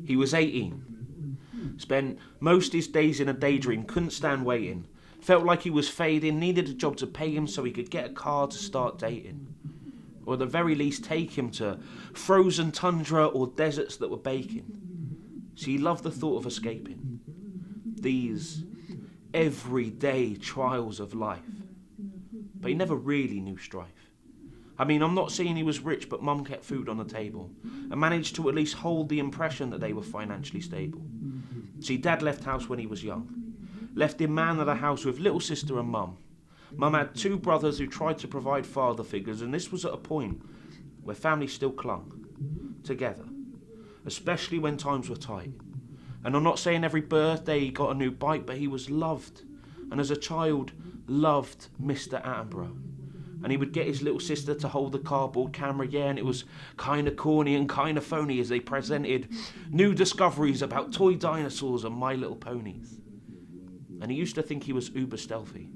He was 18. Spent most his days in a daydream, couldn't stand waiting. Felt like he was fading, needed a job to pay him so he could get a car to start dating. Or at the very least take him to frozen tundra or deserts that were baking. So he loved the thought of escaping. These everyday trials of life. But he never really knew strife. I mean, I'm not saying he was rich, but Mum kept food on the table and managed to at least hold the impression that they were financially stable. See, Dad left house when he was young. Left him man of the house with little sister and Mum. Mum had two brothers who tried to provide father figures, and this was at a point where family still clung together, especially when times were tight. And I'm not saying every birthday he got a new bike, but he was loved, and as a child, loved Mr. Attenborough. And he would get his little sister to hold the cardboard camera, yeah, and it was kind of corny and kind of phony as they presented new discoveries about toy dinosaurs and My Little Ponies. And he used to think he was uber stealthy,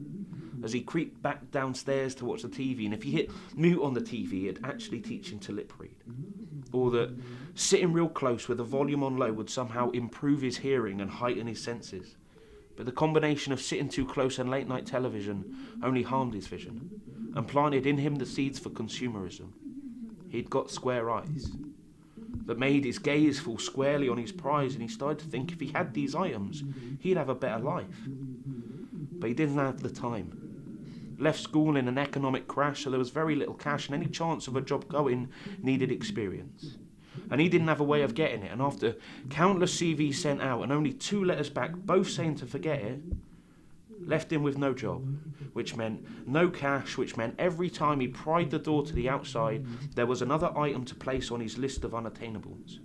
as he creeped back downstairs to watch the TV, and if he hit mute on the TV, it'd actually teach him to lip read. Or that sitting real close with the volume on low would somehow improve his hearing and heighten his senses. But the combination of sitting too close and late night television only harmed his vision, and planted in him the seeds for consumerism. He'd got square eyes that made his gaze fall squarely on his prize, and he started to think if he had these items, he'd have a better life. But he didn't have the time. Left school in an economic crash, so there was very little cash, and any chance of a job going needed experience. And he didn't have a way of getting it, and after countless CVs sent out and only 2 letters back, both saying to forget it, left him with no job, which meant no cash, which meant every time he pried the door to the outside, there was another item to place on his list of unattainables.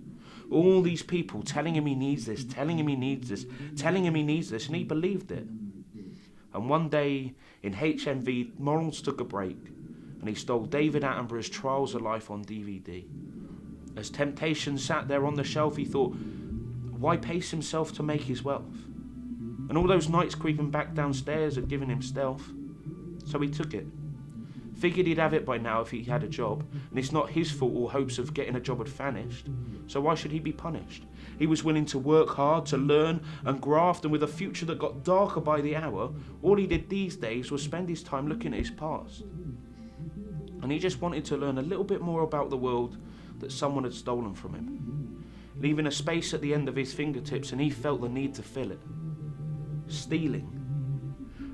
All these people telling him he needs this, telling him he needs this, telling him he needs this, and he believed it. And one day in HMV, morals took a break, and he stole David Attenborough's Trials of Life on DVD. As temptation sat there on the shelf, he thought, why pace himself to make his wealth? And all those nights creeping back downstairs had given him stealth. So he took it. Figured he'd have it by now if he had a job, and it's not his fault or hopes of getting a job had vanished. So why should he be punished? He was willing to work hard, to learn and graft, and with a future that got darker by the hour, all he did these days was spend his time looking at his past. And he just wanted to learn a little bit more about the world that someone had stolen from him, leaving a space at the end of his fingertips, and he felt the need to fill it. Stealing.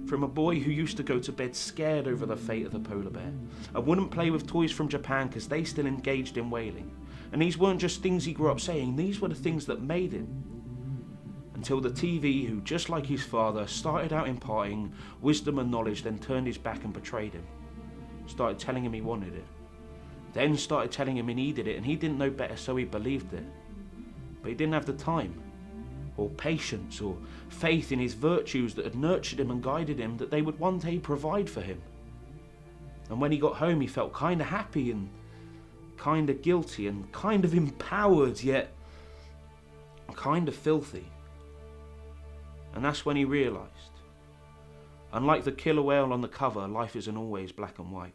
From a boy who used to go to bed scared over the fate of the polar bear, and wouldn't play with toys from Japan because they still engaged in whaling. And these weren't just things he grew up saying, these were the things that made him. Until the TV, who just like his father, started out imparting wisdom and knowledge, then turned his back and betrayed him. Started telling him he wanted it. Then started telling him he needed it, and he didn't know better, so he believed it. But he didn't have the time, or patience, or faith in his virtues that had nurtured him and guided him, that they would one day provide for him. And when he got home, he felt kind of happy and kind of guilty and kind of empowered, yet kind of filthy. And that's when he realised, unlike the killer whale on the cover, life isn't always black and white.